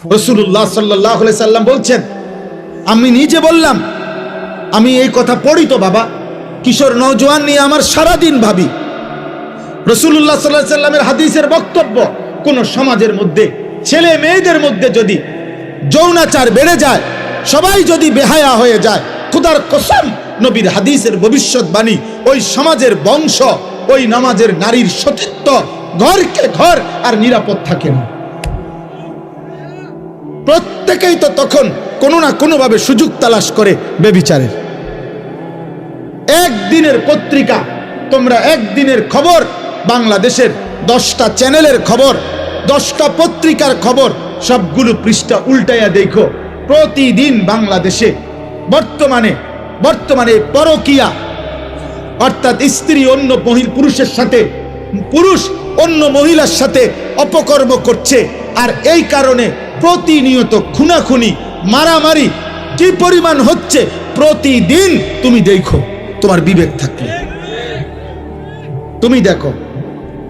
রাসূলুল্লাহ সাল্লাল্লাহু আলাইহি সাল্লাম বলছেন, আমি নিজে বললাম, আমি এই কথা পড়ি তো বাবা, কিশোর নওজোয়ান নিয়ে আমার সারাদিন ভাবি। রাসূলুল্লাহ সাল্লাল্লাহু আলাইহি সাল্লামের হাদিসের বক্তব্য, কোন সমাজের মধ্যে ছেলে মেয়েদের মধ্যে যদি যৌনাচার বেড়ে যায়, সবাই যদি বেহায়া হয়ে যায়, খোদার কসম, নবীর হাদিসের ভবিষ্যৎবাণী, ওই সমাজের বংশ, ওই নামাজের নারীর সতীত্ব ঘরকে ঘর আর নিরাপদ থাকে না। প্রত্যেকেই তো তখন কোনো না কোনোভাবে সুযোগ তালাশ করে বেবিচারের। একদিনের পত্রিকা, তোমরা একদিনের খবর, বাংলাদেশের 10টা চ্যানেলের খবর, 10টা পত্রিকার খবর, সবগুলো পৃষ্ঠা উল্টাইয়া দেখো, প্রতিদিন বাংলাদেশে বর্তমানে পরকীয়া, অর্থাৎ স্ত্রী অন্য পুরুষের সাথে, পুরুষ অন্য মহিলার সাথে অপকর্ম করছে। আর এই কারণে প্রতিনিয়ত খুনাখুনি, মারামারি কি পরিমাণ হচ্ছে প্রতিদিন তুমি দেখো, তোমার বিবেক থাকলে তুমি দেখো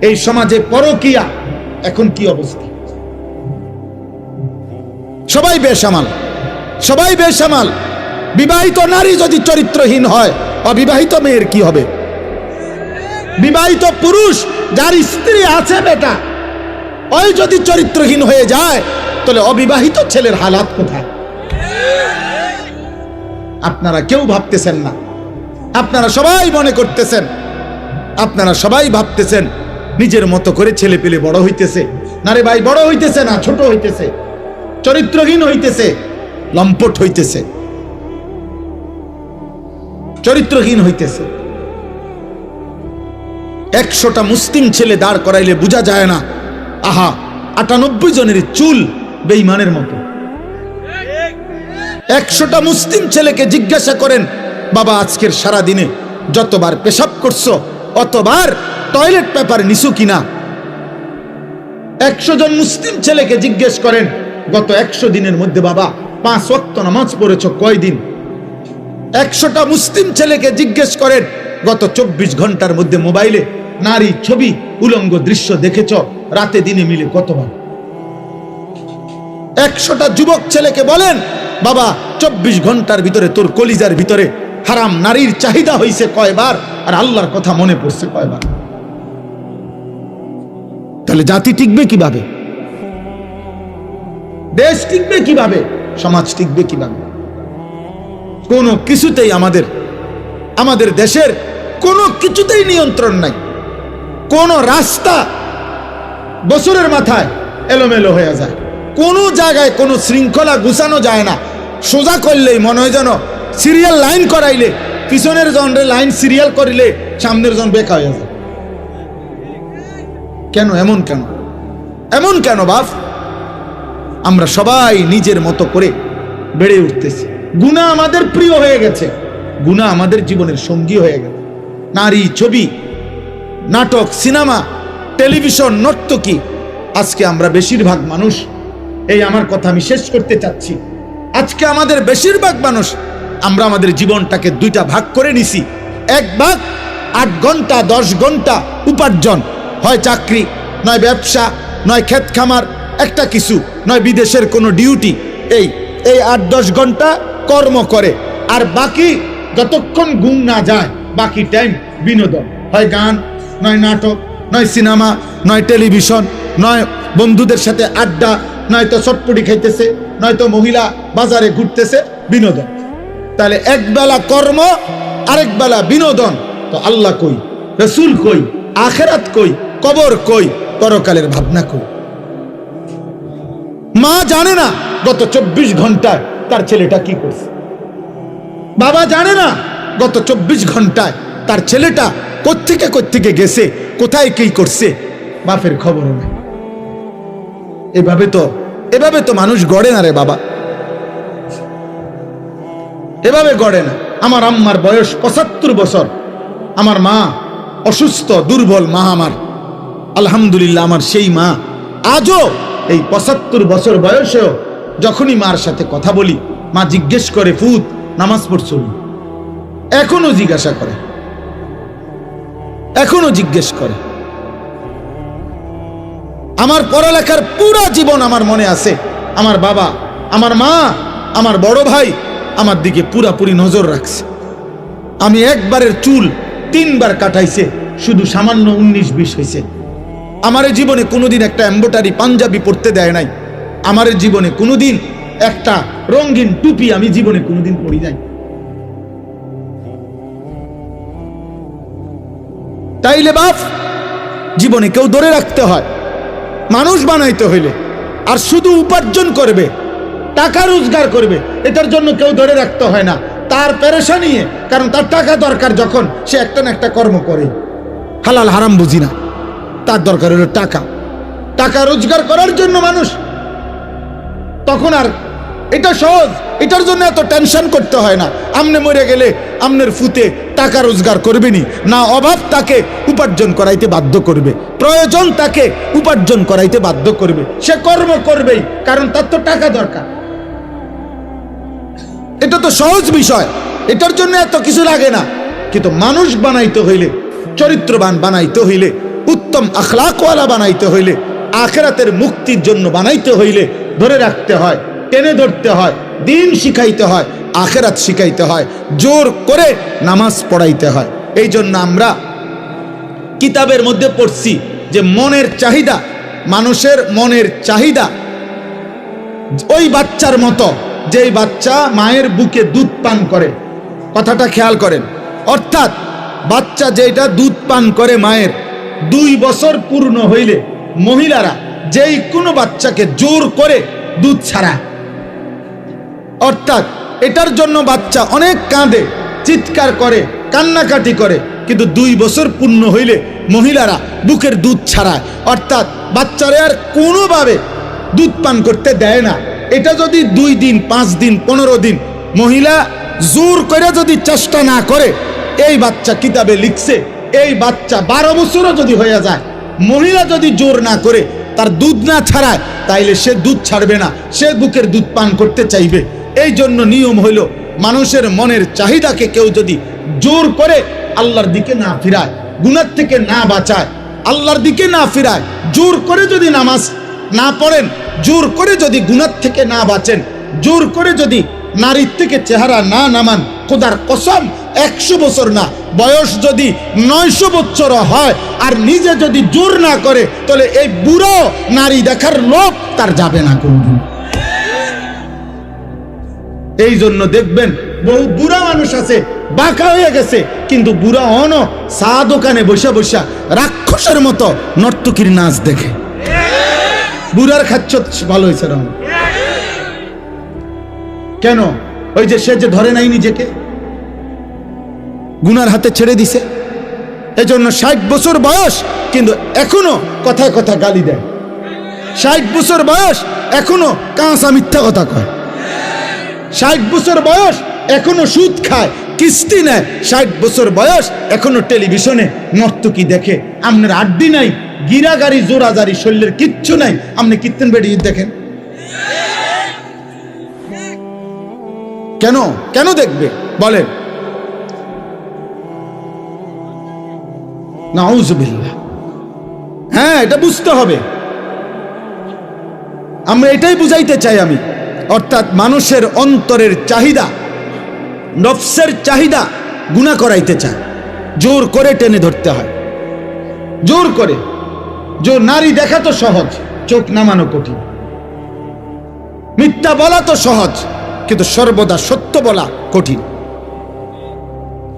এই সমাজে পরকীয়া এখন কি অবস্থা। সবাই বেসামাল। বিবাহিত নারী যদি চরিত্রহীন হয়, অবিবাহিত মেয়ের কি হবে? বিবাহিত পুরুষ যার স্ত্রী আছে বেটা, ওই যদি চরিত্রহীন হয়ে যায়, তাহলে অবিবাহিত ছেলের হালাত কোথায়? আপনারা কেউ ভাবতেছেন না। আপনারা সবাই মনে করতেছেন, আপনারা সবাই ভাবতেছেন নিজের মতো করে ছেলে পেলে বড় হইতেছে। না রে ভাই, বড় হইতেছে না, ছোট হইতেছে, চরিত্রহীন হইতেছে, লম্পট হইতেছে, চরিত্রহীন হইতেছে। 100টা মুসলিম ছেলে দাঁড় করাইলে বোঝা যায় না, আহা 98 জনের চুল বেঈমানের মতো। 100টা মুসলিম ছেলেকে জিজ্ঞাসা করেন, বাবা আজকের সারা দিনে যতবার পেশাব করছো, অতবার টয়লেট পেপার নিছো কিনা? 100 জন মুসলিম ছেলেকে জিজ্ঞেস করেন, গত 100 দিনের মধ্যে বাবা 5 ওয়াক্ত নামাজ পড়েছো কয়দিন? 100টা মুসলিম ছেলেকে জিজ্ঞেস করেন, গত 24 ঘন্টার মধ্যে মোবাইলে নারী ছবি, উলঙ্গ দৃশ্য দেখেছ রাতে দিনে মিলে কতবার? 100টা যুবক ছেলেকে বলেন, বাবা 24 ঘন্টার ভিতরে তোর কলিজার ভিতরে হারাম নারীর চাহিদা হইছে কয়বার, আর আল্লাহর কথা মনে পড়ছে কয়বার? তাহলে জাতি টিকবে কিভাবে? দেশ টিকবে কিভাবে? সমাজ টিকবে কিভাবে? কোনো কিছুতেই আমাদের দেশের কোনো কিছুতেই নিয়ন্ত্রণ নাই। কোন রাস্তা বছরের মাথায় এলোমেলো হয়ে যায়, কোনো জায়গায় কোনো শৃঙ্খলা গুছানো যায় না। সোজা করলেই মনে হয় যেন সিরিয়াল লাইন করাইলে, পিছনের জনের লাইন সিরিয়াল করিলে সামনের জন বেকা হয়ে যায়। কেন এমন কেন বাপ? আমরা সবাই নিজের মতো করে বেড়ে উঠতেছি। গুনাহ আমাদের প্রিয় হয়ে গেছে, গুনাহ আমাদের জীবনের সঙ্গী হয়ে গেছে। নারী, ছবি, নাটক, সিনেমা, টেলিভিশন, নর্তকী। আজকে আমরা বেশিরভাগ মানুষ, এই আমার কথা আমি শেষ করতে চাচ্ছি, আজকে আমাদের বেশিরভাগ মানুষ আমরা আমাদের জীবনটাকে 2টা ভাগ করে নিছি। এক ভাগ 8 ঘন্টা 10 ঘন্টা উপার্জন, হয় চাকরি, নয় ব্যবসা, নয় ক্ষেত খামার, একটা কিছু, নয় বিদেশের কোনো ডিউটি। এই 8-10 ঘন্টা কর্ম করে, আর বাকি যতক্ষণ ঘুম না যায় বাকি টাইম বিনোদন, হয় গান, নয় নাটক, নয় সিনেমা, নয় টেলিভিশন, নয় বন্ধুদের সাথে আড্ডা, নয়তো চটপটি খাইতেছে, নয়তো মহিলা বাজারে ঘুরতেছে, বিনোদন। তাহলে এক বেলা কর্ম, আরেক বেলা বিনোদন। তো আল্লাহ কই, রসুল কই, আখেরাত কই, কবর কই, পরকালের ভাবনা কই? মা জানে না গত 24 ঘন্টায় তার ছেলেটা কি করছে। বাবা জানে না গত 24 ঘন্টায় তার ছেলেটা কোত্থেকে গেছে, কোথায় কি করছে, বাপের খবরও নেই। এভাবে তো মানুষ গড়ে না রে বাবা, এভাবে গড়ে না। আমার আম্মার বয়স 75 বছর, আমার মা অসুস্থ, দুর্বল মা আমার। আলহামদুলিল্লাহ, আমার সেই মা আজও এই 75 বছর বয়সেও যখনই মার সাথে কথা বলি, মা জিজ্ঞেস করে, ফুত নামাজ পড়ছো? এখনো জিজ্ঞাসা করে, এখনো জিজ্ঞেস করে। আমার পড়ালেখার পুরো জীবন আমার মনে আছে, আমার বাবা, আমার মা, আমার বড় ভাই আমার দিকে পুরাপুরি নজর রাখছে। আমি একবারের চুল 3 বার কাটাইছে, শুধু সামান্য 19-20 হয়েছে। আমার জীবনে কোনোদিন একটা এমব্রয়ডারি পাঞ্জাবি পরতে দেয় নাই। আমার জীবনে কোনোদিন একটা রঙিন টুপি আমি জীবনে কোনোদিন পরি নাই। তাইলে বাপ, জীবনে কেউ ধরে রাখতে হয়, মানুষ বানাইতে হইলে। আর শুধু উপার্জন করবে, টাকা রোজগার করবে, এটার জন্য কেউ ধরে রাখতে হয় না। তার পেরেশানি, কারণ তার টাকা দরকার, যখন সে একটা না একটা কর্ম করে। হালাল হারাম বুঝি না, তার দরকার হলো টাকা। টাকা রোজগার করার জন্য মানুষ, তখন আর এটা সহজ, এটার জন্য এত টেনশন করতে হয় না। আমনে মরে গেলে আমনের ফুতে টাকা রোজগার করবেনি না, অভাব তাকে উপার্জন করাইতে বাধ্য করবে, প্রয়োজন তাকে উপার্জন করাইতে বাধ্য করবে, সে কর্ম করবেই, কারণ তার তো টাকা দরকার। এটা তো সহজ বিষয়, এটার জন্য এত কিছু লাগে না। কিন্তু মানুষ বানাইতে হইলে, চরিত্রবান বানাইতে হইলে, উত্তম আখলাকওয়ালা বানাইতে হইলে, আখিরাতের মুক্তির জন্য বানাইতে হইলে ধরে রাখতে হয়, টেনে ধরতে হয়, দিন শিখাইতে হয়, আখিরাত শিখাইতে হয়, জোর করে নামাজ পড়াইতে হয়। এই জন্য আমরা কিতাবের মধ্যে পড়ছি যে মনের চাহিদা, মানুষের মনের চাহিদা ওই বাচ্চার মতো, যেই বাচ্চা মায়ের বুকে দুধ পান করে। কথাটা খেয়াল করেন, অর্থাৎ বাচ্চা যেটা দুধ পান করে মায়ের, 2 বছর পূর্ণ হইলে মহিলারা যেই কোনো বাচ্চাকে জোর করে দুধ ছাড়ায়। অর্থাৎ এটার জন্য বাচ্চা অনেক কাঁদে, চিৎকার করে, কান্নাকাটি করে, কিন্তু 2 বছর পূর্ণ হইলে মহিলারা বুকের দুধ ছাড়ায়। অর্থাৎ বাচ্চারা আর কোনোভাবে দুধ পান করতে দেয় না। এটা যদি 2 দিন, 5 দিন, 15 দিন মহিলা জোর করে যদি চেষ্টা না করে, এই বাচ্চা কিতাবে লিখছে, এই বাচ্চা 12 বছরও যদি হয়ে যায়, মহিলা যদি জোর না করে, তার দুধ না ছাড়ায়, তাইলে সে দুধ ছাড়বে না, সে বুকের দুধ পান করতে চাইবে। এই জন্য নিয়ম হইল, মানুষের মনের চাহিদাকে কেউ যদি জোর করে আল্লাহর দিকে না ফিরায়, গুনাহ থেকে না বাঁচায়, আল্লাহর দিকে না ফিরায়, জোর করে যদি নামাজ না পড়েন, জোর করে যদি গুনাহ থেকে না বাঁচেন, জোর করে যদি নারীর থেকে চেহারা না নামান, খোদার কসম 100 বছর না, বয়স যদি 900 বছর হয় আর নিজে যদি জোর না করে, তাহলে এই বুড়ো নারী দেখার লোক তার যাবে না কোনদিন। এই জন্য দেখবেন বহু বুড়া মানুষ আছে, বাঁকা হয়ে গেছে, কিন্তু বুড়া অন চা দোকানে বসে বসে রাক্ষসের মতো নর্তকীর নাচ দেখে। বুড়ার খাচ্ছ ভালো হয়েছে রং কেন? ওই যে সে যে ধরে নাই নিজেকে, গুনার হাতে ছেড়ে দিছে। এজন্য 60 বছর বয়স কিন্তু এখনো কথায় কথা গালি দেয়। 60 বছর বয়স এখনো কাঁচা মিথ্যা কথা কয়। 60 বছর বয়স এখনো সুদ খায়, কিস্তি নেয়। 60 বছর বয়স এখনো টেলিভিশনে নর্তকী দেখে। আপনার আড্ডি নাই, গিরাগাড়ি জোরাজারি, শরীরের কিচ্ছু নাই, আপনি কীর্তন বেড়ি দেখেন কেন? কেন দেখবে বলেন? নাউজুবিল্লাহ। হ্যাঁ, এটা বুঝতে হবে। আমরা এটাই বুঝাইতে চাই আমি, অর্থাৎ মানুষের অন্তরের চাহিদা, নফসের চাহিদা গুনাহ করাইতে চায়, জোর করে টেনে ধরতে হয়, জোর করে। নারী দেখা তো সহজ, চোখ নামানো কঠিন। মিথ্যা বলা তো সহজ, কিন্তু সর্বদা সত্য বলা কঠিন।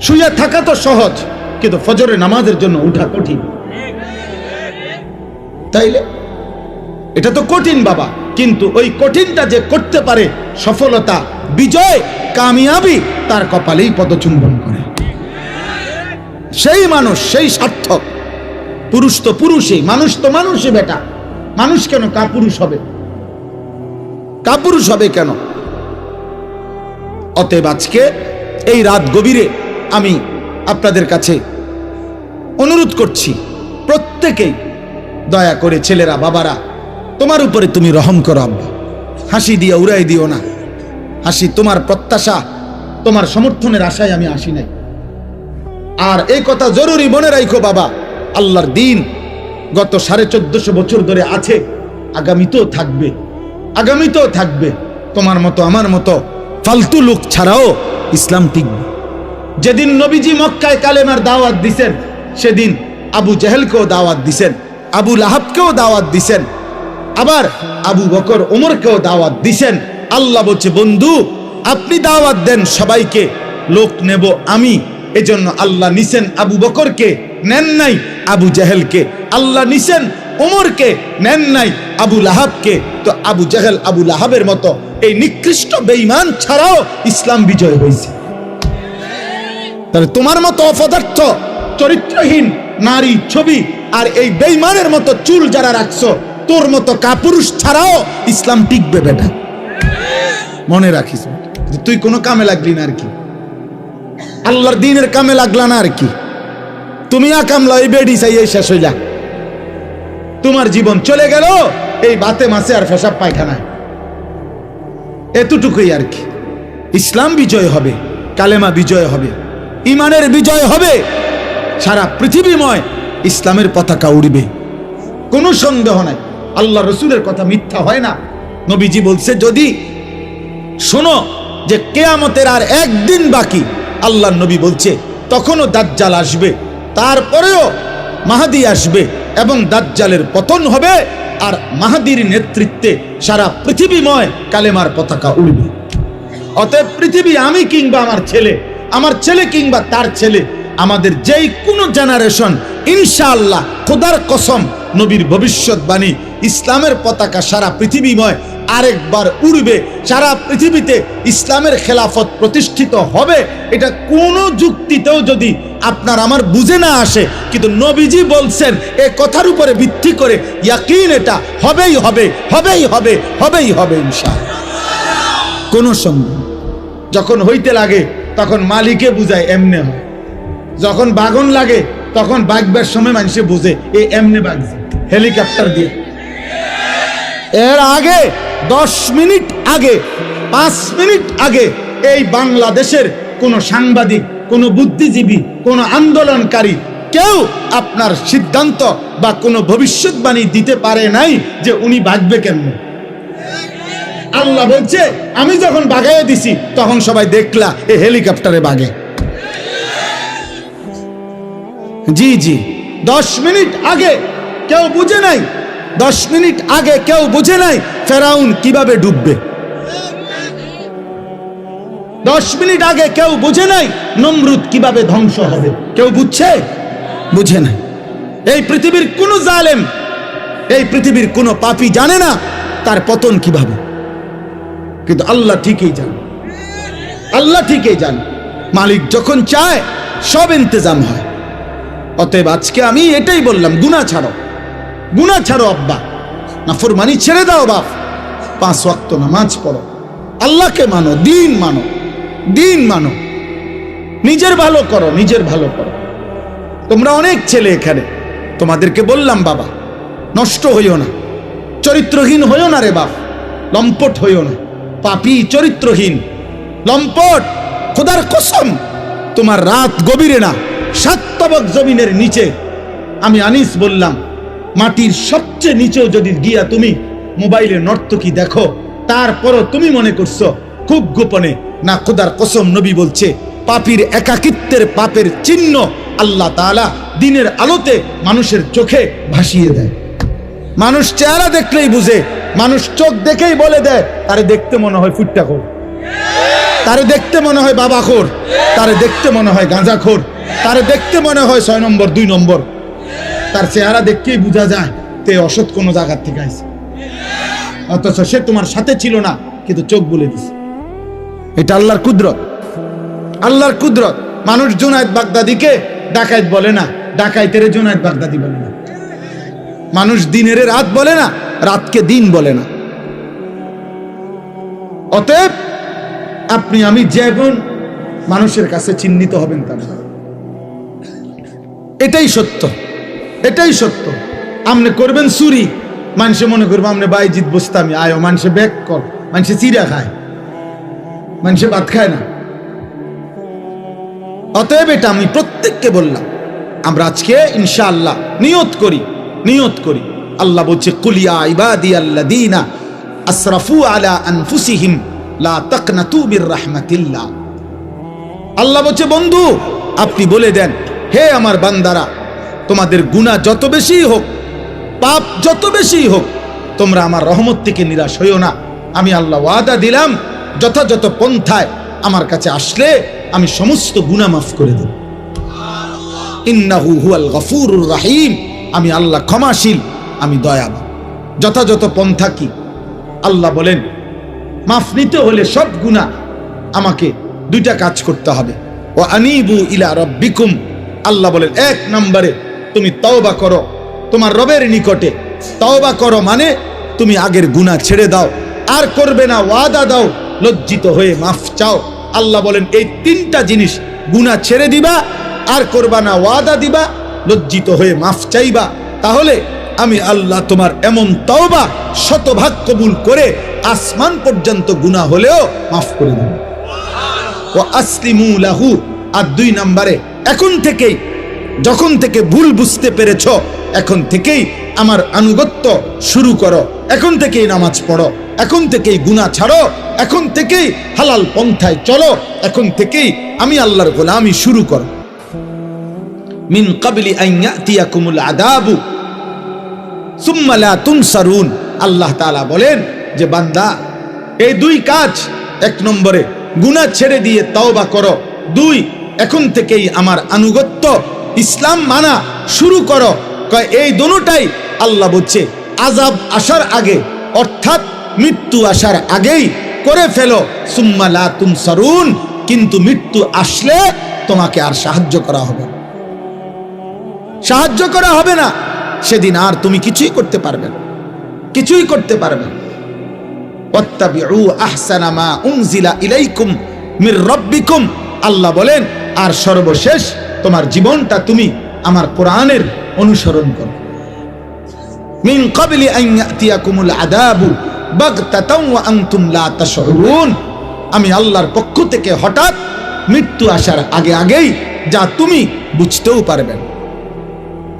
শুয়ে থাকা তো সহজ, কিন্তু ফজরের নামাজের জন্য উঠা কঠিন। তাইলে এটা তো কঠিন বাবা, কিন্তু ওই কঠিনটা যে করতে পারে, সফলতা, বিজয়, কামিয়াবি তার কপালেই পদচুম্বন করে, সেই মানুষ, সেই সার্থক। পুরুষ তো পুরুষই, মানুষ তো মানুষই বেটা। মানুষ কেন কাপুরুষ হবে? কাপুরুষ হবে কেন? অতএব আজকে এই রাত গভীরে আমি আপনাদের কাছে অনুরোধ করছি, প্রত্যেকেই দয়া করে, ছেলেরা, বাবারা, তোমার উপরে তুমি রহম করো আব্বা। হাসি দিয়ে উড়াই দিও না। হাসি তোমার প্রত্যাশা, তোমার সমর্থনের আশায় আমি আসি নাই। আর এই কথা জরুরি মনে রাখো বাবা, আল্লাহর দিন গত 1450 বছর ধরে আছে, আগামীতেও থাকবে। আগামীতেও থাকবে। তোমার মতো আমার মতো ফালতু লোক ছাড়াও ইসলাম টিকবে। যেদিন নবীজি মক্কায় কালেমার দাওয়াত দিছেন, সেদিন আবু জেহেলকেও দাওয়াত দিছেন, আবু লাহাবকেও দাওয়াত দিছেন, আবার আবু বকর ওমরকেও দাওয়াত দিছেন। আল্লাহ বলছে, বন্ধু আপনি দাওয়াত দেন সবাইকে, লোক নেব আমি। এজন্য আল্লাহ নিছেন আবু বকরকে, নেন নাই আবু জেহেলকে। আল্লাহ নিছেন ওমরকে, নেন নাই আবু লাহাবকে। তো আবু জেহেল আবু লাহাবের মতো এই নিকৃষ্ট বেঈমান ছাড়াও ইসলাম বিজয় হয়েছে। তাহলে তোমার মতো অপদার্থ চরিত্রহীন নারী ছবি আর এই বেঈমানের মতো চুল যারা রাখছো, তোর মতো কাপুরুষ ছাড়াও ইসলাম টিকবে বেটা। মনে রাখিস, তুই কোনো কামে লাগলি না আর কি, আল্লাহর দ্বীনের কামে লাগলা না আর কি। তুমি কামলা এই বেডি চাই এই শেষ হয়ে যা, তোমার জীবন চলে গেল এই বাতে মাসে আর পেশাব পায়খানায়। এতটুকুই আর কি। ইসলাম বিজয় হবে, কালেমা বিজয় হবে, ইমানের বিজয় হবে, সারা পৃথিবীময় ইসলামের পতাকা উড়বে, কোনো সন্দেহ নাই। আল্লাহ রসুলের কথা মিথ্যা হয় না। নবীজি বলছে, যদি শোনো যে কিয়ামতের আর একদিন বাকি, আল্লাহ নবী বলছে তখনও দাজ্জাল আসবে, তারপরেও মাহাদি আসবে এবং দাজ্জালের পতন হবে, আর মাহাদির নেতৃত্বে সারা পৃথিবীময় কালেমার পতাকা উড়বে। অতএব পৃথিবী আমি কিংবা আমার ছেলে কিংবা তার ছেলে, আমাদের যেই কোনো জেনারেশন, ইনশাআল্লাহ খোদার কসম, নবীর ভবিষ্যৎবাণী, ইসলামের পতাকা সারা পৃথিবীময় আরেকবার উড়বে। সারা পৃথিবীতে ইসলামের খেলাফত প্রতিষ্ঠিত হবে। এটা কোনো যুক্তিতেও যদি আপনার আমার বুঝে না আসে, কিন্তু নবীজি বলছেন, এ কথার উপরে ভিত্তি করে ইয়াকিন, এটা হবেই হবে, হবেই হবে, হবেই হবে ইনশাআল্লাহ, কোনো সন্দেহ। যখন হইতে লাগে তখন মালিকে বুঝায় এমনে হয়, যখন বাগন লাগে তখন বাগবার সময় মানুষে বুঝে এ এমনে বাগছে হেলিকপ্টার দিয়ে। এর আগে 10 মিনিট আগে, 5 মিনিট আগে এই বাংলাদেশের কোন সাংবাদিক, কোন বুদ্ধিজীবী, কোন আন্দোলনকারী কেউ আপনার সিদ্ধান্ত বা কোন ভবিষ্যৎবাণী দিতে পারে নাই যে উনি বাগবে কেমনে। আল্লাহ বলছে, আমি যখন বাগাইয়ে দিছি তখন সবাই দেখলা এই হেলিকপ্টারে বাগে। জি জি, 10 মিনিট আগে কেউ বুঝে নাই, 10 মিনিট আগে কেউ বুঝে নাই ফেরাউন কিভাবে ডুববে। 10 মিনিট আগে কেউ বুঝে নাই নমরুদ কিভাবে ধ্বংস হবে। কেউ বুঝছে? বুঝে নাই। এই পৃথিবীর কোন জালেম, এই পৃথিবীর কোন পাপী জানে না তার পতন কিভাবে, কিন্তু আল্লাহ ঠিকই জানে। আল্লাহ ঠিকই জানে। মালিক যখন চায় সব ইন্তজাম হয়। অতএব আজকে আমি এটাই বললাম, গুনাহ ছাড়ো, গুনাহ ছাড়ো আব্বা, নাফরমানি ছেড়ে দাও বাপ, 5 ওয়াক্ত নামাজ পড়ো, আল্লাহকে মানো, দিন মানো, দিন মানো, নিজের ভালো করো, নিজের ভালো করো। তোমরা অনেক ছেলে এখানে, তোমাদেরকে বললাম বাবা, নষ্ট হইও না, চরিত্রহীন হইও না রে বাপ, লম্পট হইও না, পাপী, চরিত্রহীন, লম্পট। খোদার কসম, তোমার রাত গভীরে না, 7 তবক জমিনের নিচে, আমি আনিস বললাম, মাটির সবচেয়ে নিচেও যদি গিয়া তুমি মোবাইলে নর্তকী দেখো, তারপরও তুমি মনে করছো খুব গোপনে, না, খোদার কসম নবী বলছে, পাপীর একাকিত্বের পাপের চিহ্ন আল্লাহ তাআলা দিনের আলোতে মানুষের চোখে ভাসিয়ে দেয়। মানুষ চেহারা দেখলেই বুঝে, মানুষ চোখ দেখেই বলে দেয়, তারে দেখতে মনে হয় ফুট্টাখোর, তারে দেখতে মনে হয় বাবাখোর, তারে দেখতে মনে হয় গাঁজাখোর, তারে দেখতে মনে হয় 6 নম্বর 2 নম্বর। তার চেহারা দেখতেই বোঝা যায় তে অসৎ কোনো জায়গার থেকে আইছে, অথচ সে তোমার সাথে ছিল না, কিন্তু চোখ বলে দিছে। এটা আল্লাহর কুদরত, আল্লাহর কুদরত। মানুষ জুনায়েদ বাগদাদিকে ডাকাইত বলে না, ডাকাইতের জুনায়েদ বাগদাদি বলে না। মানুষ দিনের রাত বলে না, রাতকে দিন বলে না। অতএব আপনি আমি যেমন মানুষের কাছে চিহ্নিত হবেন তা না, এটাই সত্য, এটাই সত্য। আপনি করবেন চুরি, মানুষে মনে করবো আপনি বাইজিৎ বস্তামি, আয়ো মানুষে ব্যাগ কর, মানুষে চিড়া খায়, মানুষে ভাত খায় না। অতএব এটা আমি প্রত্যেককে বললাম, আমরা আজকে ইনশাআল্লাহ নিয়ত করি, নিয়ত করি। আল্লাহ বলছে, কুলিয়া ইবাদিয়াল্লাযীনা আসরাফু আলা আনফুসিহিম লা তাকনাতু মির রাহমাতিল্লাহ। আল্লাহ বলছে, বন্ধু আপনি বলে দেন, হে আমার বান্দারা, তোমাদের গুনাহ যত বেশি হোক, পাপ যত বেশি হোক, তোমরা আমার রহমত থেকে নিরাশ হইও না। আমি আল্লাহ ওয়াদা দিলাম, যথাযথ পন্থায় আমার কাছে আসলে আমি সমস্ত গুনাহ মাফ করে দেব। ইন্নাহু হুয়াল গফুরুর রাহিম, আমি আল্লাহ ক্ষমাশীল, আমি দয়াবান। যথাযথ পন্থা কি? আল্লাহ বলেন, মাফ নিতে হলে সব গুনাহ আমাকে দুইটা কাজ করতে হবে। ও আনিবু ইলা রাব্বিকুম, আল্লাহ বলেন, এক নম্বরে তুমি তওবা করো তোমার রবের নিকটে। তওবা করো মানে তুমি আগের গুনাহ ছেড়ে দাও, আর করবে না, ওয়াদা দাও, লজ্জিত হয়ে মাফ চাও। আল্লাহ বলেন, এই তিনটা জিনিস, গুনাহ ছেড়ে দিবা, আর করবা না, ওয়াদা দিবা, লজ্জিত হয়ে মাফ চাইবা, তাহলে আমি আল্লাহ তোমার এমন তওবা শতভাগ কবুল করে আসমান পর্যন্ত গুনাহ হলেও মাফ করে দেব। ও আসলিমু লাহু, আর দুই নম্বরে এখন থেকেই, যখন থেকে ভুল বুঝতে পেরেছ, এখন থেকেই আমার আনুগত্য শুরু করো, এখন থেকেই নামাজ পড়ো, এখন থেকেই গুনাহ ছাড়ো, এখন থেকেই হালাল পন্থায় চলো, এখন থেকেই আমি আল্লাহর গোলামি শুরু করো। মিন ক্বাবলি আন ইয়াতিয়াকুমুল আযাবু সুম্মা লা তুনসারুন, আল্লাহ তাআলা বলেন যে বান্দা, এই দুই কাজ, এক নম্বরে গুনাহ ছেড়ে দিয়ে তওবা করো, দুই এখন থেকেই আমার আনুগত্য ইসলাম মানা শুরু করো। এই দুটোটাই আল্লাহ বলছে আযাব আসার আগে, অর্থাৎ মৃত্যু আসার আগেই করে ফেলো। সুম্মা লা তুনসারুন, কিন্তু মৃত্যু আসলে তোমাকে আর সাহায্য করা হবে না, সাহায্য করা হবে না, সেদিন আর তুমি কিছুই করতে পারবে না, কিছুই করতে পারবে না। ওয়াত্তাবিউ আহসানা মা উনজিলা ইলাইকুম মির রাব্বিকুম, আল্লাহ বলেন, আর সর্বশেষ তোমার জীবনটা তুমি আমার কোরআনের অনুসরণ করো। মিন ক্বাবলি আন ইয়াতিয়াকুমুল আযাবু বাগতাতাও ওয়া আনতুম লা তাশউরুন, আমি আল্লাহর পক্ষ থেকে হঠাৎ মৃত্যু আসার আগে আগেই, যা তুমি বুঝতেও পারবে না।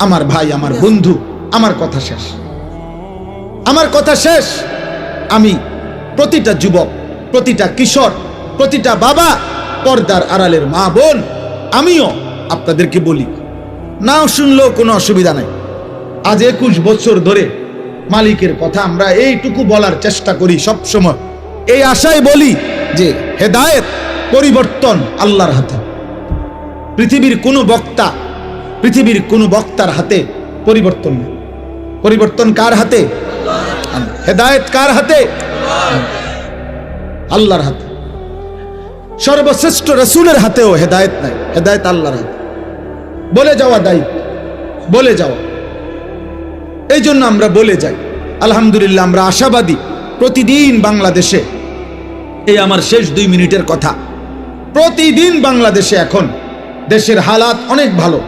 আমার ভাই, আমার বন্ধু, আমার কথা শেষ, আমার কথা শেষ। আমি প্রতিটা যুবক, প্রতিটা কিশোর, প্রতিটা বাবা, পর্দার আড়ালের মা বোন, আমিও আপনাদেরকে বলি, নাও শুনলেও কোনো অসুবিধা নাই। আজ 21 বছর ধরে মালিকের কথা আমরা এইটুকু বলার চেষ্টা করি সব সময়, এই আশায় বলি যে হেদায়েত, পরিবর্তন আল্লাহর হাতে। পৃথিবীর কোনো বক্তার হাতে পরিবর্তন নেই। পরিবর্তন কার হাতে? হেদায়েত কার হাতে? আল্লাহর হাতে। সর্বশ্রেষ্ঠ রাসূলের হাতেও হেদায়েত নাই, হেদায়েত আল্লাহর হাতে। বলে যাওয়া দায়িত্ব, বলে যাওয়া। এই জন্য আমরা বলে যাই, আলহামদুলিল্লাহ আমরা আশাবাদী। প্রতিদিন বাংলাদেশে, এই আমার শেষ 2 মিনিটের কথা, প্রতিদিন বাংলাদেশে এখন দেশের হালাত অনেক ভালো।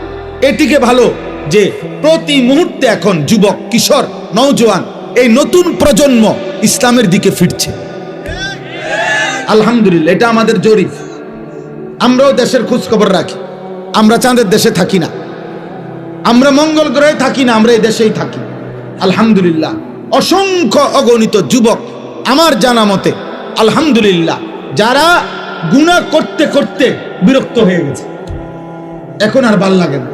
এটিকে ভালো যে প্রতি মুহূর্তে এখন যুবক, কিশোর, নওজোয়ান, এই নতুন প্রজন্ম ইসলামের দিকে ফিরছে। আলহামদুলিল্লাহ, এটা আমাদের জরিপ। আমরাও দেশের খোঁজ খবর রাখি। আমরা চাঁদের দেশে থাকি না, আমরা মঙ্গল গ্রহে থাকি না, আমরা এই দেশেই থাকি। আলহামদুলিল্লাহ, অসংখ্য অগণিত যুবক আমার জানা মতে, আলহামদুলিল্লাহ, যারা গুনাহ করতে করতে বিরক্ত হয়ে গেছে, এখন আর ভাল লাগে না,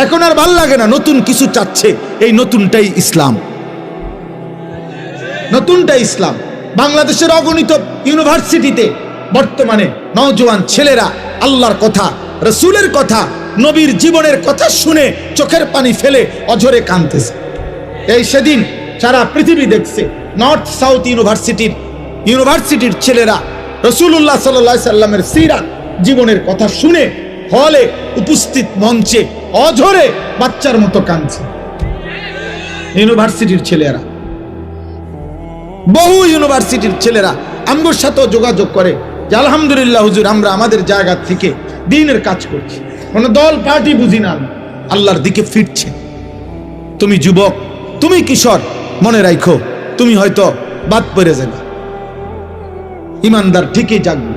এখন আর ভাল লাগে না, নতুন কিছু চাচ্ছে। এই নতুনটাই ইসলাম, নতুনটাই ইসলাম। বাংলাদেশের অগণিত ইউনিভার্সিটিতে বর্তমানে নওজোয়ান ছেলেরা আল্লাহর কথা, রাসূলের কথা, নবীর জীবনের কথা শুনে চোখের পানি ফেলে অঝরে কাঁদতেছে। এই সেদিন সারা পৃথিবী দেখছে, নর্থ সাউথ ইউনিভার্সিটির ছেলেরা রাসূলুল্লাহ সাল্লাল্লাহু আলাইহি সাল্লামের সিরাত জীবনের কথা শুনে হলে উপস্থিত মঞ্চে অঝরে বাচ্চার মতো কাঁদছে। ইউনিভার্সিটির ছেলেরা, বহু ইউনিভার্সিটির ছেলেরা আমার সাথেও যোগাযোগ করে যে আলহামদুলিল্লাহ হুজুর, আমরা আমাদের জায়গা থেকে দ্বীনের কাজ করছি, কোনো দল পার্টি বুঝি না, আল্লাহর দিকে ফিরছে। তুমি যুবক, তুমি কিশোর, মনে রাখো তুমি হয়তো বাদ পড়ে যাবে, ইমানদার ঠিকই জাগবে,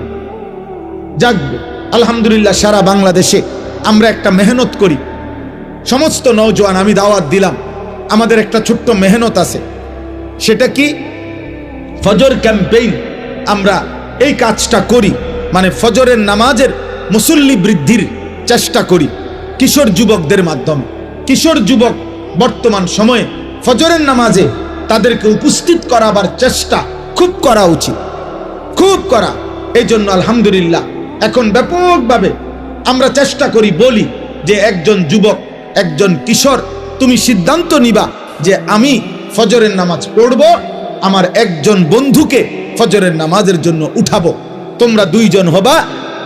জাগবে। আলহামদুলিল্লাহ, সারা বাংলাদেশে আমরা একটা মেহনত করি। সমস্ত নওজোয়ান আমি দাওয়াত দিলাম, আমাদের একটা ছোট্ট মেহনত আছে। সেটা কি? ফজর ক্যাম্পেইন আমরা এই কাজটা করি, মানে ফজরের নামাজের মুসল্লি বৃদ্ধির চেষ্টা করি কিশোর যুবকদের মাধ্যমে। কিশোর যুবক বর্তমান সময়ে ফজরের নামাজে তাদেরকে উপস্থিত করাবার চেষ্টা খুব করা উচিত, খুব করা। এই জন্য আলহামদুলিল্লাহ এখন ব্যাপকভাবে আমরা চেষ্টা করি, বলি যে একজন যুবক, একজন কিশোর, তুমি সিদ্ধান্ত নিবা যে আমি ফজরের নামাজ পড়ব, আমার একজন বন্ধুকে ফজরের নামাজের জন্য উঠাবো। তোমরা 2 জন হবা,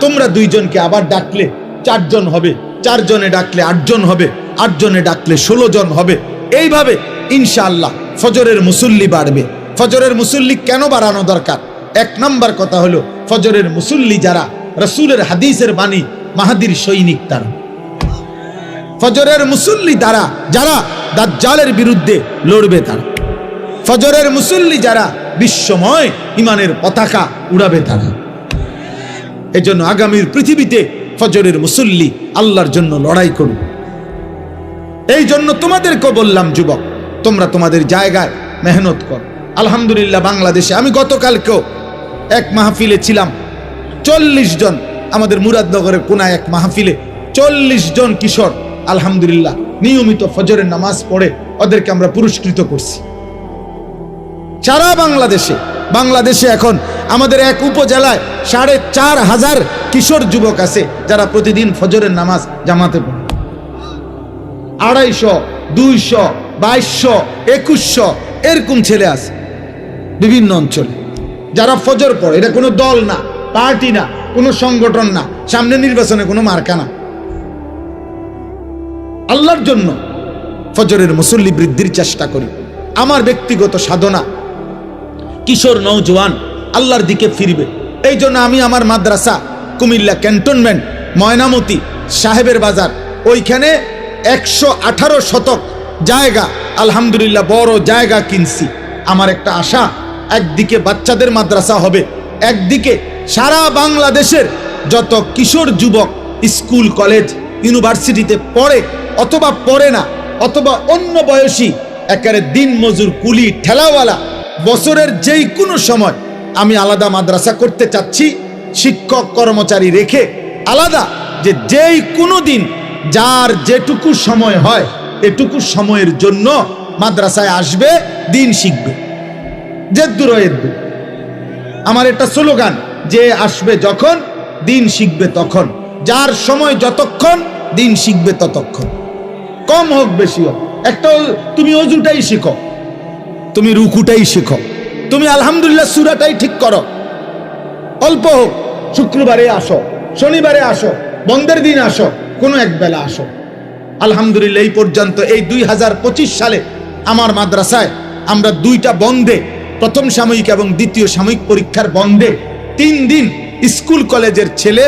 তোমরা 2 জনকে আবার ডাকলে 4 জন হবে, 4 জনে ডাকলে 8 জন হবে, 8 জনে ডাকলে 16 জন হবে। এইভাবে ইনশাআল্লাহ ফজরের মুসল্লি বাড়বে। ফজরের মুসল্লি কেন বাড়ানো দরকার? 1 নম্বর কথা হলো, ফজরের মুসল্লি যারা রাসূলের হাদিসের বাণী মাহাদির সৈনিক, তারা ফজরের মুসল্লি দ্বারা যারা দাজ্জালের বিরুদ্ধে লড়বে, তারা ফজরের মুসল্লি যারা বিশ্বময় ইমানের পতাকা উড়াবে, তারা। এজন্য আগামীর পৃথিবীতে ফজরের মুসল্লি আল্লাহর জন্য লড়াই করুন। এই জন্য তোমাদেরকে বললাম, যুবক তোমরা তোমাদের জায়গায় মেহনত কর। আলহামদুলিল্লাহ বাংলাদেশে আমি গতকালকেও এক মাহফিলে ছিলাম, 40 জন, আমাদের মুরাদনগরের কোনায় এক মাহফিলে 40 জন কিশোর আলহামদুলিল্লাহ নিয়মিত ফজরের নামাজ পড়ে ওদেরকে আমরা পুরস্কৃত করছি। সারা বাংলাদেশে এখন আমাদের এক উপজেলায় 4500 কিশোর যুবক আছে যারা প্রতিদিন ফজরের নামাজ জামাতে পড়ে। 250, 200, 2200, 2100 এরকম ছেলে আছে বিভিন্ন অঞ্চলে যারা ফজর পড়ে। এটা কোনো দল না, পার্টি না, কোনো সংগঠন না, সামনে নির্বাচনে কোনো মার্কা না। আল্লাহর জন্য ফজরের মুসল্লি বৃদ্ধির চেষ্টা করি। আমার ব্যক্তিগত সাধনা, কিশোর নওজোয়ান আল্লাহর দিকে ফিরবে। এই জন্য আমি আমার মাদ্রাসা কুমিল্লা ক্যান্টনমেন্ট ময়নামতি সাহেবের বাজার, ওইখানে 118 শতক জায়গা আলহামদুলিল্লাহ বড় জায়গা কিনছি। আমার একটা আশা, একদিকে বাচ্চাদের মাদ্রাসা হবে, একদিকে সারা বাংলাদেশের যত কিশোর যুবক স্কুল কলেজ ইউনিভার্সিটিতে পড়ে অথবা পড়ে না, অথবা অন্য বয়সী একেবারে দিন মজুর কুলি ঠেলাওয়ালা, বছরের যেই কোনো সময় আমি আলাদা মাদ্রাসা করতে চাচ্ছি, শিক্ষক কর্মচারী রেখে আলাদা, যে যেই কোনো দিন যার যেটুকু সময় হয় এটুকু সময়ের জন্য মাদ্রাসায় আসবে, দিন শিখবে। জেদ্দুর এদ্দুর আমার একটা স্লোগান, যে আসবে যখন দিন শিখবে তখন, যার সময় যতক্ষণ দিন শিখবে ততক্ষণ, কম হোক বেশি হোক। একটা তুমি অজুটাই শিখো, তুমি রুকুটাই শিখো, তুমি আলহামদুলিল্লাহ সূরাটাই ঠিক করো, অল্প হোক, শুক্রবারে আসো, শনিবারে আসো, বন্ধের দিন আসো, কোনো এক বেলা আসো। আলহামদুলিল্লাহ এই পর্যন্ত এই 2025 সালে আমার মাদ্রাসায় আমরা 2টা বন্ধে, প্রথম সাময়িক এবং দ্বিতীয় সাময়িক পরীক্ষার বন্ধে 3 দিন স্কুল কলেজের ছেলে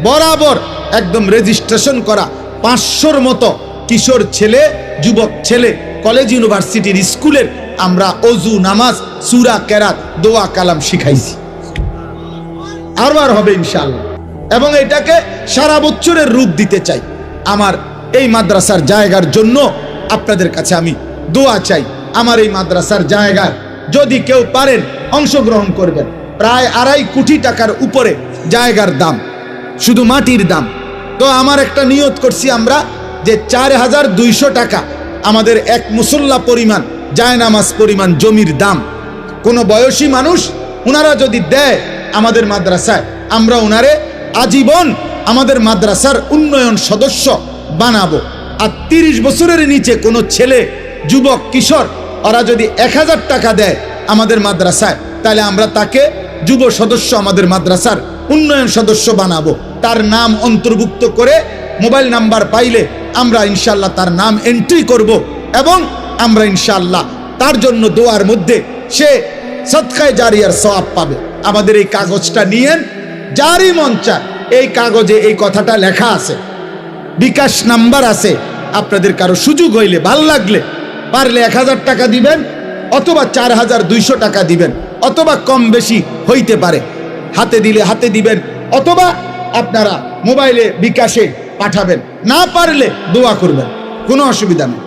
বরাবর একদম রেজিস্ট্রেশন করা 500-র মতো কিশোর ছেলে, যুবক ছেলে, কলেজ ইউনিভার্সিটির স্কুলের আমরা অজু, নামাজ, সূরা, কেরাত, দোয়া, কালাম শিখাইছি। আরবার হবে ইনশাআল্লাহ, এবং এটাকে সারা বছরের রূপ দিতে চাই। আমার এই মাদ্রাসার জায়গার জন্য আপনাদের কাছে আমি দোয়া চাই। আমার এই মাদ্রাসার জায়গায় যদি কেউ পারেন অংশগ্রহণ করবেন। প্রায় 2.5 কোটি টাকার উপরে জায়গার দাম, শুধু মাটির দাম। তো আমার একটা নিয়ত করছি আমরা, যে 4200 টাকা আমাদের এক মুসল্লা পরিমাণ, জায়নামাজ পরিমাণ জমির দাম। কোনো বয়সী মানুষ ওনারা যদি দেয় আমাদের মাদ্রাসায়, আমরা ওনারে আজীবন আমাদের মাদ্রাসার উন্নয়ন সদস্য বানাবো। আর 30 বছরের নিচে কোনো ছেলে, যুবক, কিশোর ওরা যদি 1000 টাকা দেয় আমাদের মাদ্রাসায়, তাহলে আমরা তাকে যুব সদস্য, আমাদের মাদ্রাসার উন্নয়ন সদস্য বানাবো। তার নাম অন্তর্ভুক্ত করে মোবাইল নাম্বার পাইলে আমরা ইনশাআল্লাহ তার নাম এন্ট্রি করব, এবং আমরা ইনশাআল্লাহ তার জন্য দোয়ার মধ্যে সে সদকায়ে জারিয়ার সওয়াব পাবে। আমাদের এই কাগজটা নিয়েন, যারই মন চায় এই কাগজে এই কথাটা লেখা আছে, বিকাশ নাম্বার আছে। আপনাদের কারো সুযোগ হইলে, ভাল লাগলে, পারলে 1000 টাকা দিবেন, অথবা 4200 টাকা দিবেন, অথবা কম বেশি হইতে পারে, হাতে দিলে হাতে দিবেন, অথবা আপনারা মোবাইলে বিকাশে পাঠাবেন। না পারলে দোয়া করবেন, কোনো অসুবিধা নেই।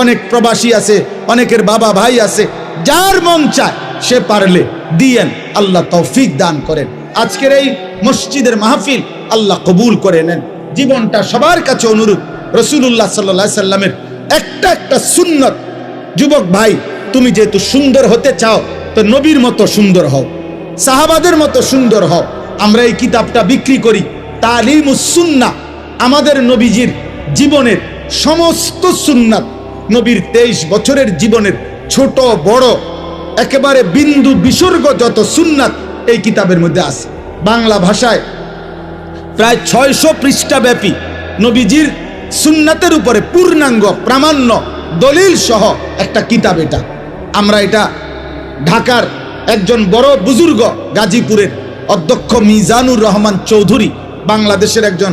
অনেক প্রবাসী আছে, অনেকের বাবা ভাই আছে, যার মন চায় সে পারলে দিয়েন, আল্লাহ তৌফিক দান করেন। আজকের এই মসজিদের মাহফিল আল্লাহ কবুল করে নেন। জীবনটা সবার কাছে অনুরোধ, রাসূলুল্লাহ সাল্লাল্লাহু আলাইহি সাল্লামের একটা সুন্নত। যুবক ভাই, তুমি যেহেতু সুন্দর হতে চাও তো নবীর মতো সুন্দর হও, সাহাবাদের মতো সুন্দর হও। আমরা এই কিতাবটা বিক্রি করি, তালিমুস সুন্নাহ, আমাদের নবীজির জীবনের সমস্ত সুন্নাত, নবীর 23 বছরের জীবনের ছোট বড় একেবারে বিন্দু বিসর্গ যত সুন্নাত এই কিতাবের মধ্যে আছে। বাংলা ভাষায় প্রায় 600 পৃষ্ঠা ব্যাপী নবীজির সুন্নাতের উপরে পূর্ণাঙ্গ প্রামাণ্য দলিল সহ একটা কিতাব এটা। আমরা এটা ঢাকার একজন বড় বুজুর্গ, গাজীপুরের অধ্যক্ষ মিজানুর রহমান চৌধুরী, বাংলাদেশের একজন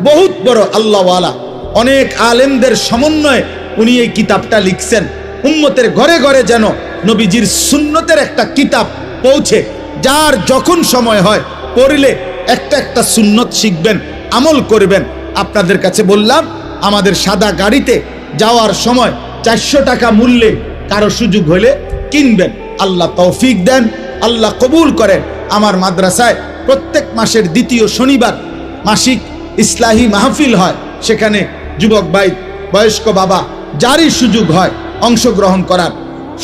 বহুত বড় আল্লাহওয়ালা, অনেক আলেমদের সমন্বয়ে উনি এই কিতাবটা লিখছেন। উম্মতের ঘরে ঘরে যেন নবীজির সুন্নতের একটা কিতাব পৌঁছে, যার যখন সময় হয় পড়লে একটা সুন্নত শিখবেন, আমল করবেন। আপনাদের কাছে বললাম, আমাদের সাদা গাড়িতে যাওয়ার সময় 400 টাকা মূল্যে কারো সুযোগ হলে কিনবেন। আল্লাহ তৌফিক দেন, আল্লাহ কবুল করেন। আমার মাদ্রাসায় প্রত্যেক মাসের দ্বিতীয় শনিবার মাসিক ইসলাহি মাহফিল হয়, সেখানে যুবক ভাই, বয়স্ক বাবা যারই সুযোগ হয় অংশগ্রহণ করার,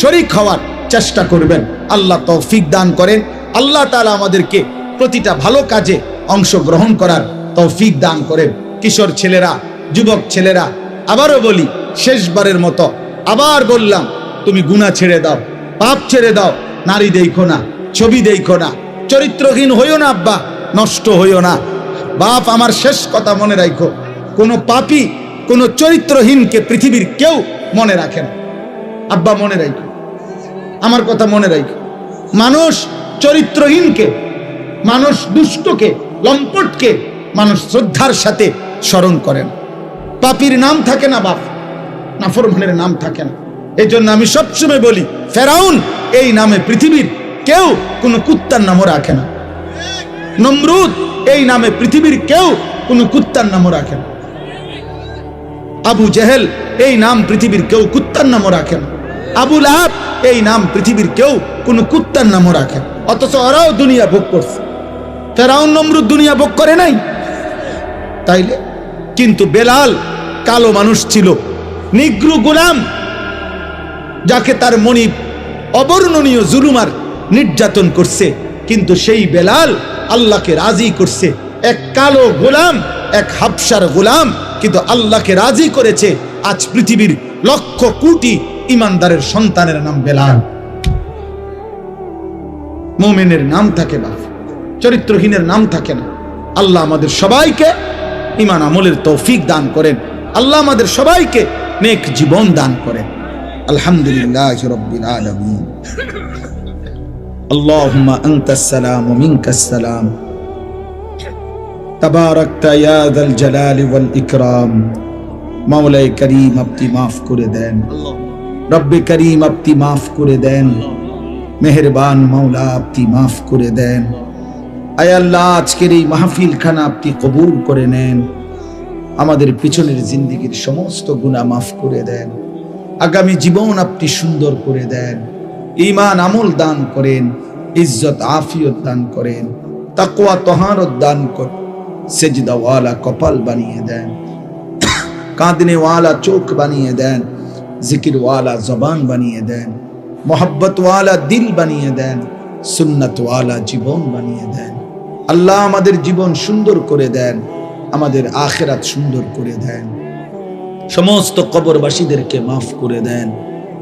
শরীক হওয়ার চেষ্টা করবেন। আল্লাহ তৌফিক দান করেন। আল্লাহ তাআলা আমাদেরকে প্রতিটা ভালো কাজে অংশগ্রহণ করার তৌফিক দান করেন। কিশোর ছেলেরা, যুবক ছেলেরা, আবারও বলি, শেষবারের মতো আবার বললাম, তুমি গুনাহ ছেড়ে দাও, পাপ ছেড়ে দাও, নারী দেখো না, ছবি দেখো না, চরিত্রহীন হইও না আব্বা, নষ্ট হইও না। বাপ, আমার শেষ কথা মনে রাখো, কোনো পাপী, কোনো চরিত্রহীনকে পৃথিবীর কেউ মনে রাখে না। আব্বা মনে রাখো, আমার কথা মনে রাখো। মানুষ চরিত্রহীনকে, মানুষ দুষ্টকে, লম্পটকে মানুষ শ্রদ্ধার সাথে স্মরণ করেন। পাপীর নাম থাকে না বাপ, নাফরমানের নাম থাকে না। এই জন্য আমি সবসময় বলি, ফেরাউন এই নামে পৃথিবীর কেউ কোনো কুত্তার নামও রাখে না। নমরুদ এই নামে পৃথিবীর কেউ কোনো কুত্তার নামও রাখে না। আবু জেহেল এই নাম পৃথিবীর কেউ কুত্তার নামও রাখে না। আবু লাহাব এই নাম পৃথিবীর কেউ কোনো কুত্তার নামও রাখে না। অথচ ওরাও দুনিয়া ভোগ করছে। ফেরাউন নমরুদ দুনিয়া ভোগ করে নাই তাইলে? কিন্তু বেলাল কালো মানুষ ছিল, নিগ্রু গোলাম, যাকে তার মনিব অবর্ণনীয় জুলুমার নির্যাতন করছে, কিন্তু সেই বেলাল আল্লাহকে রাজি করছে। এক কালো গোলাম, এক হাবশার গোলাম, কিন্তু আল্লাহকে রাজি করেছে। আজ পৃথিবীর লক্ষ কোটি ইমানদারের সন্তানের নাম বেলাল। মুমিনের নাম থাকে বাপ, চরিত্রহীনের নাম থাকে না। আল্লাহ আমাদের সবাইকে ঈমান আমলের তৌফিক দান করেন। আল্লাহ আমাদের সবাইকে নেক জীবন দান করেন। আলহামদুলিল্লাহি রাব্বিল আলামিন। আল্লাহুম্মা আনতাস সালাম ওয়া মিনকাস সালাম। তাবারাকতা ইয়া যাল জালালি ওয়াল ইকরাম। মাওলাই করিম, আপনি মাফ করে দেন। রব্বে করিম, আপনি মাফ করে দেন। মেহেরবান মাওলা, আপনি মাফ করে দেন। আয় আল্লাহ, আজকের এই মাহফিল খানা আপনি কবুল করে নেন। আমাদের পিছনের জিন্দেগীর সমস্ত গুনাহ মাফ করে দেন। আগামী জীবন আপনি সুন্দর করে দেন। ঈমান আমল দান করেন, ইজ্জত আফিয়ত দান করেন, তাকওয়া তহারত দান করেন। সেজদা ওয়ালা কপাল বানিয়ে দেন, কাঁদনে ওয়ালা চোখ বানিয়ে দেন, জিকির ওয়ালা জবান বানিয়ে দেন, মোহাব্বত ওয়ালা দিল বানিয়ে দেন, সুন্নাত ওয়ালা জীবন বানিয়ে দেন। আল্লাহ আমাদের জীবন সুন্দর করে দেন, আমাদের আখিরাত সুন্দর করে দেন। সমস্ত কবরবাসীদেরকে মাফ করে দেন।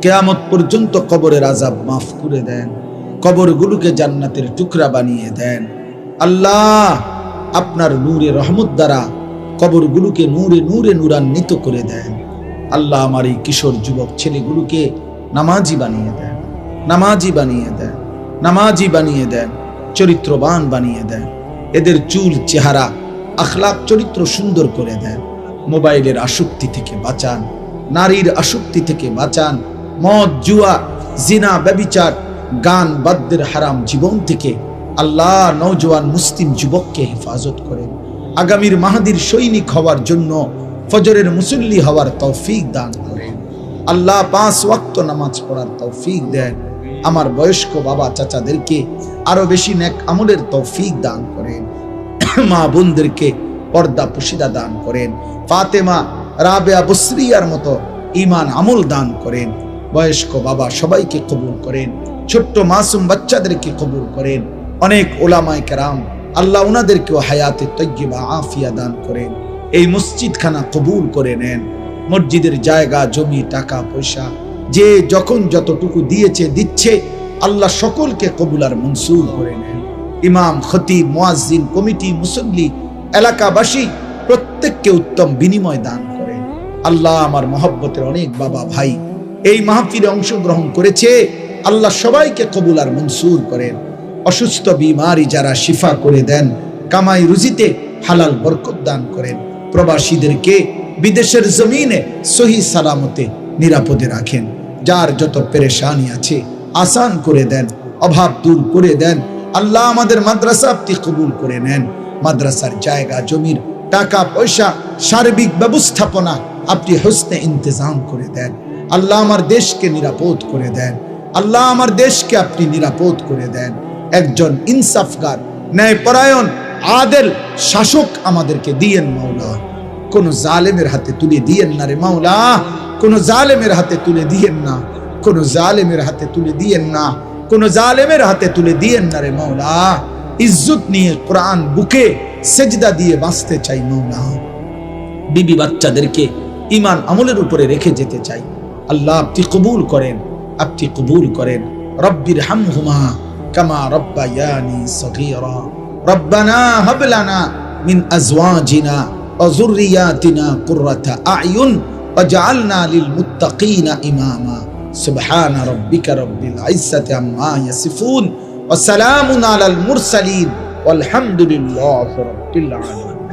কিয়ামত পর্যন্ত কবরের আযাব মাফ করে দেন। কবরগুলোকে জান্নাতের টুকরা বানিয়ে দেন। আল্লাহ, আপনার নূরে রহমত দ্বারা কবরগুলোকে নূরে নূরে নূরান্বিত করে দেন। আল্লাহ, আমার এই কিশোর যুবক ছেলেগুলোকে নামাজি বানিয়ে দেন, নামাজি বানিয়ে দেন, নামাজি বানিয়ে দেন, চরিত্রবান বানিয়ে দেন। এদের চুল, চেহারা, আখলাক, চরিত্র সুন্দর করে দেন। মোবাইলের আসক্তি থেকে বাঁচান, নারীর আসক্তি থেকে বাঁচান, মদ, জুয়া, জিনা, ব্যভিচার, গান, বাদ্যের হারাম জীবন থেকে আল্লাহ নওজোয়ান মুসলিম যুবককে হেফাজত করেন। আগামীর মাহাদির সৈনিক হওয়ার জন্য ফজরের মুসল্লি হওয়ার তৌফিক দান করেন। আল্লাহ 5 ওয়াক্ত নামাজ পড়ার তৌফিক দেন। আমার বয়স্ক বাবা চাচাদেরকে আরো বেশি নেক আমলের তৌফিক দান করেন। মা বোনদেরকে পর্দা পুশিদা দান করেন। ফাতেমা রাবেয়া বসরিয়ার মতো ঈমান আমল দান করেন। বয়স্ক বাবা সবাইকে কবুল করেন। ছোট্ট মাসুম বাচ্চাদেরকে কবুল করেন। অনেক ওলামায়ে কেরাম আল্লাহ ওনাদেরকেও হায়াতে তয়্যিবা আফিয়া দান করেন। এই মসজিদখানা কবুল করে নেন। মসজিদের জায়গা জমি টাকা পয়সা যে যখন যতটুকু দিয়েছে দিচ্ছে, আল্লাহ সকলকে কবুল আর মনসুর করে নেন। ইমাম, খতিব, মুয়াজ্জিন, কমিটি, মুসল্লি, এলাকাবাসী প্রত্যেককে উত্তম বিনিময় দান করেন। আল্লাহ আমার মহব্বতের অনেক বাবা ভাই এই মাহফিলে অংশগ্রহণ করেছে, আল্লাহ সবাইকে কবুল আর মনসুর করেন। অসুস্থ বিমারি যারা শিফা করে দেন, কামাই রুজিতে হালাল বরকত দান করেন। প্রবাসীদেরকে বিদেশের জমিনে সহি সালামতে নিরাপদে রাখেন। যার যত পেরেশানি আছে আসান করে দেন, অভাব দূর করে দেন। আল্লাহ আমাদের মাদ্রাসা আপনি কবুল করে নেন। মাদ্রাসার জায়গা জমির টাকা পয়সা সার্বিক ব্যবস্থাপনা আপনি হোসনে ইন্তজাম করে দেন। আল্লাহ আমার দেশকে নিরাপদ করে দেন। আল্লাহ আমার দেশকে আপনি নিরাপদ করে দেন। একজন ইনসাফগার, ন্যায়পরায়ণ, আদেল শাসক আমাদেরকে দিয়েন মাওলা। কোন জালেমের হাতে তুলে দিয়েন না রে মাওলা, কোন জালেমের হাতে তুলে দিয়েন না, কোন জালেমের হাতে তুলে দিয়েন না, কোন জালেমের হাতে তুলে দিয়েন না রে মাওলা। ইজ্জত নিয়ে কোরআন বুকে সেজদা দিয়ে বাঁচতে চাই মাওলা। বিবি বাচ্চাদেরকে ঈমান আমলের উপরে রেখে যেতে চাই। আল্লাহ আপনি কবুল করেন, আপনি কবুল করেন। রব্বির হামহুমা কামা রব্বায়ানি সগীরা। রব্বানা হাব লানা মিন আজওয়াজিনা ওয়া যুররিয়াতিনা কুররাতা আ'য়ুন ওয়াজআলনা লিল মুত্তাকিনা ইমামা। সুবহান রাব্বিকা রব্বিল ইজ্জাতি আম্মা ইয়াসিফুন ওয়া সালামুন আলাল মুরসালিন ওয়াল হামদুলিল্লাহি রাব্বিল আলামিন।